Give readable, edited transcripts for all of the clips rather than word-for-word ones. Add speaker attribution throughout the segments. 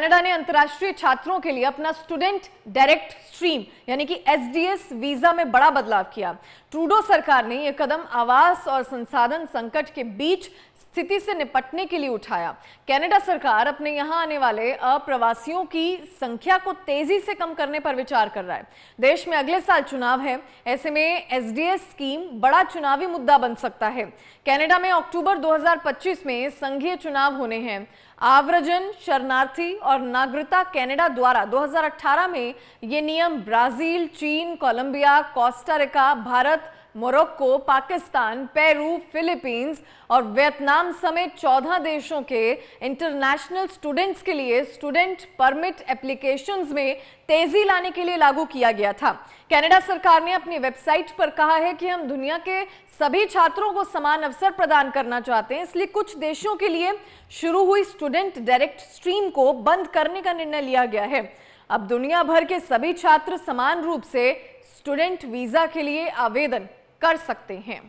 Speaker 1: Canada ने अंतर्राष्ट्रीय छात्रों के लिए अपना स्टूडेंट डायरेक्ट स्ट्रीम यानी कि एसडीएस वीजा में बड़ा बदलाव किया। ट्रूडो सरकार ने यह कदम आवास और संसाधन संकट के बीच स्थिति से निपटने के लिए उठाया। कनाडा सरकार अपने यहां आने वाले अप्रवासियों की संख्या को तेजी से कम करने पर विचार कर रहा है। देश में अगले साल चुनाव है, ऐसे में एसडीएस स्कीम बड़ा चुनावी मुद्दा बन सकता है। कनाडा में अक्टूबर 2025 में संघीय चुनाव होने हैं। आव्रजन, शरणार्थी और नागरिकता कनाडा द्वारा 2018 में ये नियम ब्राजील, चीन, Colombia, Costa Rica, Bharat, Morocco, Pakistan, Peru, Philippines और वियतनाम समेत 14 देशों के इंटरनेशनल स्टूडेंट्स के लिए स्टूडेंट परमिट एप्लीकेशंस में तेजी लाने के लिए लागू किया गया था। कनाडा सरकार ने अपनी वेबसाइट पर कहा है कि हम दुनिया के सभी छात्रों को समान अवसर प्रदान करना चाहते हैं, इसलिए कुछ देशों के लिए शुरू हुई स्टूडेंट डायरेक्ट स्ट्रीम को बंद करने का निर्णय लिया गया है। अब दुनिया भर के सभी छात्र समान रूप से स्टूडेंट वीजा के लिए आवेदन कर सकते हैं।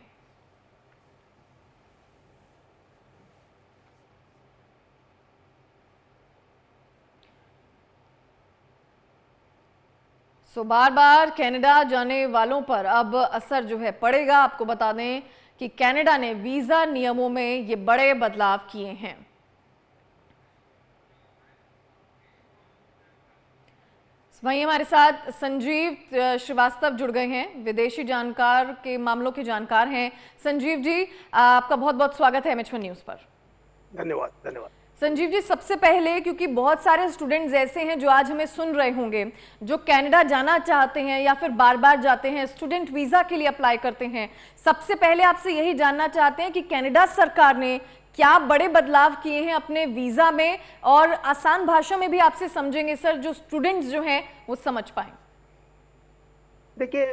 Speaker 1: बार बार कनाडा जाने वालों पर अब असर जो है पड़ेगा। आपको बता दें कि कनाडा ने वीजा नियमों में ये बड़े बदलाव किए हैं। वहीं हमारे साथ संजीव श्रीवास्तव जुड़ गए हैं, विदेशी जानकार के मामलों के जानकार हैं। संजीव जी, आपका बहुत बहुत स्वागत है एमएच1 न्यूज पर।
Speaker 2: धन्यवाद।
Speaker 1: संजीव जी, सबसे पहले क्योंकि बहुत सारे स्टूडेंट्स ऐसे हैं जो आज हमें सुन रहे होंगे, जो कनाडा जाना चाहते हैं या फिर बार बार जाते हैं, स्टूडेंट वीजा के लिए अप्लाई करते हैं, सबसे पहले आपसे यही जानना चाहते हैं कि कनाडा सरकार ने क्या बड़े बदलाव किए हैं अपने वीजा में, और आसान भाषा में भी आपसे समझेंगे सर, जो स्टूडेंट्स जो हैं वो समझ पाए।
Speaker 2: देखिए,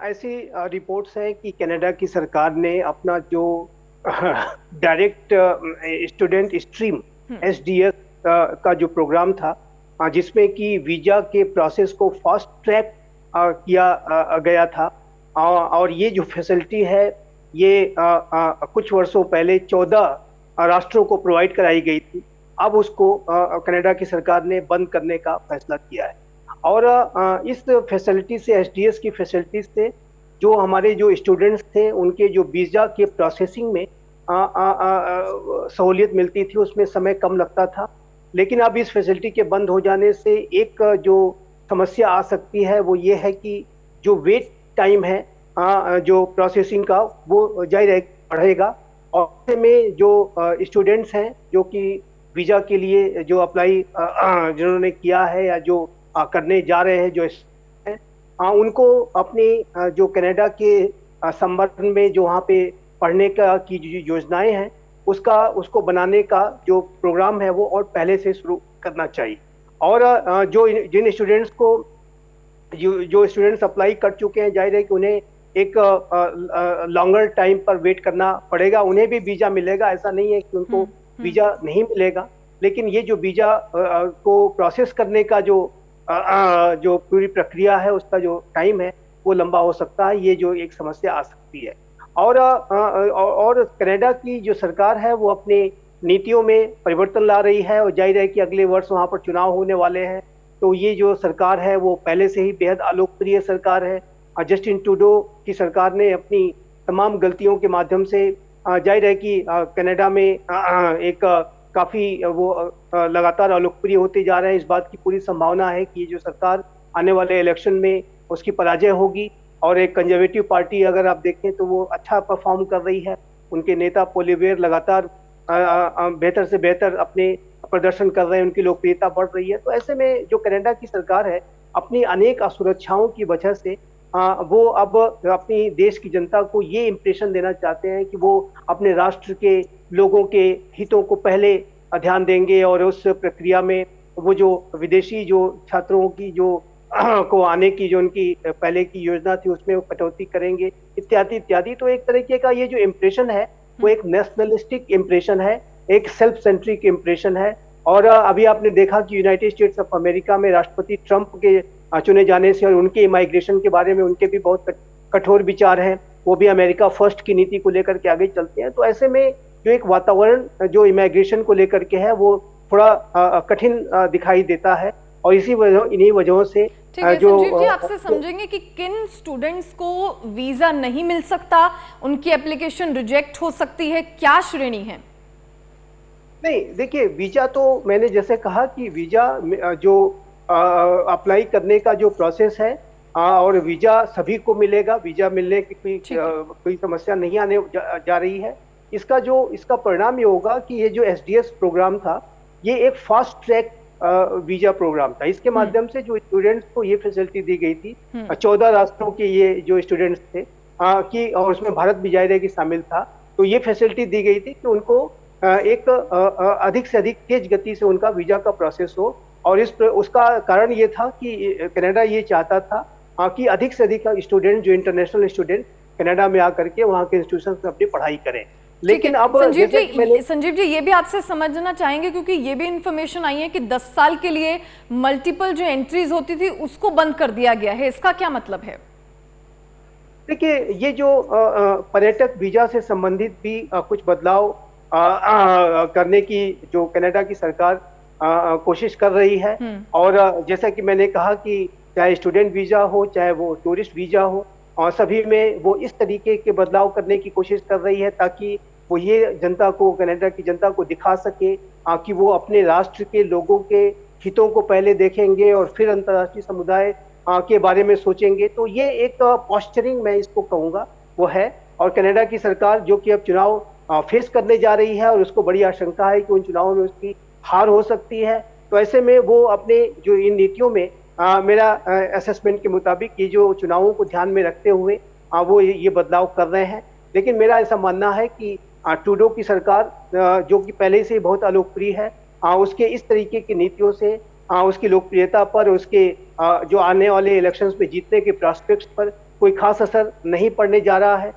Speaker 2: ऐसी रिपोर्ट्स हैं कि कनाडा की सरकार ने अपना जो डायरेक्ट स्टूडेंट स्ट्रीम एसडीएस का जो प्रोग्राम था, जिसमें कि वीजा के प्रोसेस को फास्ट ट्रैक किया गया था, और ये जो फैसिलिटी है ये कुछ वर्षों पहले 14 राष्ट्रों को प्रोवाइड कराई गई थी। अब उसको कनाडा की सरकार ने बंद करने का फैसला किया है। और इस फैसिलिटी से, एसडीएस की फैसिलिटी से, जो हमारे जो स्टूडेंट्स थे उनके जो वीजा के प्रोसेसिंग में सहूलियत मिलती थी, उसमें समय कम लगता था। लेकिन अब इस फैसिलिटी के बंद हो जाने से एक जो समस्या आ सकती है वो ये है कि जो वेट टाइम है जो प्रोसेसिंग का, वो जारी बढ़ेगा। और ऐसे में जो स्टूडेंट्स हैं जो कि वीजा के लिए जो अप्लाई जिन्होंने किया है या जो करने जा रहे हैं, जो उनको अपनी जो कनाडा के संबंध में जो वहाँ पे पढ़ने का की जो योजनाएं हैं उसको बनाने का जो प्रोग्राम है वो और पहले से शुरू करना चाहिए। और जिन स्टूडेंट्स को जो स्टूडेंट्स अप्लाई कर चुके हैं, जाहिर है कि उन्हें एक लॉन्गर टाइम पर वेट करना पड़ेगा। उन्हें भी वीजा मिलेगा, ऐसा नहीं है कि उनको वीजा नहीं मिलेगा, लेकिन ये जो वीजा को प्रोसेस करने का जो पूरी प्रक्रिया है उसका जो टाइम है वो लंबा हो सकता है। ये जो एक समस्या आ सकती है। और कनाडा की जो सरकार है वो अपने नीतियों में परिवर्तन ला रही है, और जाहिर है कि अगले वर्ष वहाँ पर चुनाव होने वाले हैं। तो ये जो सरकार है वो पहले से ही बेहद अलोकप्रिय सरकार है। जस्टिन ट्रूडो की सरकार ने अपनी तमाम गलतियों के माध्यम से, जाहिर है कि कनाडा में एक काफ़ी वो लगातार अलोकप्रिय होते जा रहे हैं। इस बात की पूरी संभावना है कि ये जो सरकार आने वाले इलेक्शन में उसकी पराजय होगी। और एक कंजर्वेटिव पार्टी अगर आप देखें तो वो अच्छा परफॉर्म कर रही है। उनके नेता पोलिवेयर लगातार बेहतर से बेहतर अपने प्रदर्शन कर रहे हैं, उनकी लोकप्रियता बढ़ रही है। तो ऐसे में जो कनाडा की सरकार है, अपनी अनेक असुरक्षाओं की वजह से वो अब अपनी देश की जनता को ये इम्प्रेशन देना चाहते हैं कि वो अपने राष्ट्र के लोगों के हितों को पहले ध्यान देंगे, और उस प्रक्रिया में वो जो विदेशी जो छात्रों की जो को आने की जो उनकी पहले की योजना थी उसमें वो कटौती करेंगे, इत्यादि इत्यादि। तो एक तरीके का ये जो इम्प्रेशन है वो एक नेशनलिस्टिक इम्प्रेशन है, एक सेल्फ सेंट्रिक इम्प्रेशन है। और अभी आपने देखा कि यूनाइटेड स्टेट्स ऑफ अमेरिका में राष्ट्रपति ट्रंप के चुने जाने से और उनके इमाइग्रेशन के बारे में उनके भी बहुत कठोर विचार हैं। वो भी अमेरिका फर्स्ट की नीति को लेकर के आगे चलते हैं। तो ऐसे में जो एक वातावरण जो इमिग्रेशन को लेकर के है वो थोड़ा कठिन दिखाई देता है। और इन्हीं वजहों से
Speaker 1: ठीक है संजीव जी, आपसे समझेंगे कि किन स्टूडेंट्स को वीजा नहीं मिल सकता, उनकी एप्लीकेशन रिजेक्ट हो सकती है, क्या श्रेणी है?
Speaker 2: नहीं, देखिए, वीजा तो मैंने जैसे कहा कि वीजा जो अप्लाई करने का जो प्रोसेस है, और वीजा सभी को मिलेगा, वीजा मिलने की कोई समस्या नहीं आने जा रही है। इसका परिणाम ये होगा कि ये जो एसडीएस प्रोग्राम था, ये एक फास्ट ट्रैक वीजा प्रोग्राम था। इसके माध्यम से जो स्टूडेंट्स को ये फैसिलिटी दी गई थी, 14 राष्ट्रों के ये जो स्टूडेंट्स थे, कि और उसमें भारत भी जाहिर है कि शामिल था, तो ये फैसिलिटी दी गई थी कि उनको एक अधिक से अधिक तेज गति से उनका वीजा का प्रोसेस हो। और उसका कारण ये था कि कनाडा ये चाहता था कि अधिक से अधिक स्टूडेंट, जो इंटरनेशनल स्टूडेंट, कनाडा में आकर के वहाँ के इंस्टीट्यूशन में अपनी पढ़ाई करें। लेकिन अब
Speaker 1: संजीव जी ये भी आपसे समझना चाहेंगे, क्योंकि ये भी इंफॉर्मेशन आई है कि 10 साल के लिए मल्टीपल जो एंट्रीज होती थी उसको बंद कर दिया गया है, इसका क्या मतलब है?
Speaker 2: देखिए, ये जो पर्यटक वीजा से संबंधित भी कुछ बदलाव करने की जो कनाडा की सरकार कोशिश कर रही है, और जैसा कि मैंने कहा कि चाहे स्टूडेंट वीजा हो, चाहे वो टूरिस्ट वीजा हो, और सभी में वो इस तरीके के बदलाव करने की कोशिश कर रही है ताकि वो ये जनता को, कनाडा की जनता को दिखा सके कि वो अपने राष्ट्र के लोगों के हितों को पहले देखेंगे और फिर अंतर्राष्ट्रीय समुदाय के बारे में सोचेंगे। तो ये एक पॉस्चरिंग, मैं इसको कहूँगा, वो है। और कनाडा की सरकार जो कि अब चुनाव फेस करने जा रही है, और उसको बड़ी आशंका है कि उन चुनावों में उसकी हार हो सकती है, तो ऐसे में वो अपने जो इन नीतियों में मेरा असेसमेंट के मुताबिक ये जो चुनावों को ध्यान में रखते हुए वो ये बदलाव कर रहे हैं। लेकिन मेरा ऐसा मानना है कि ट्रूडो की सरकार, जो कि पहले से बहुत अलोकप्रिय है, उसके इस तरीके की नीतियों से उसकी लोकप्रियता पर, उसके जो आने वाले इलेक्शंस में जीतने के प्रॉस्पेक्ट्स पर कोई खास असर नहीं पड़ने जा रहा है।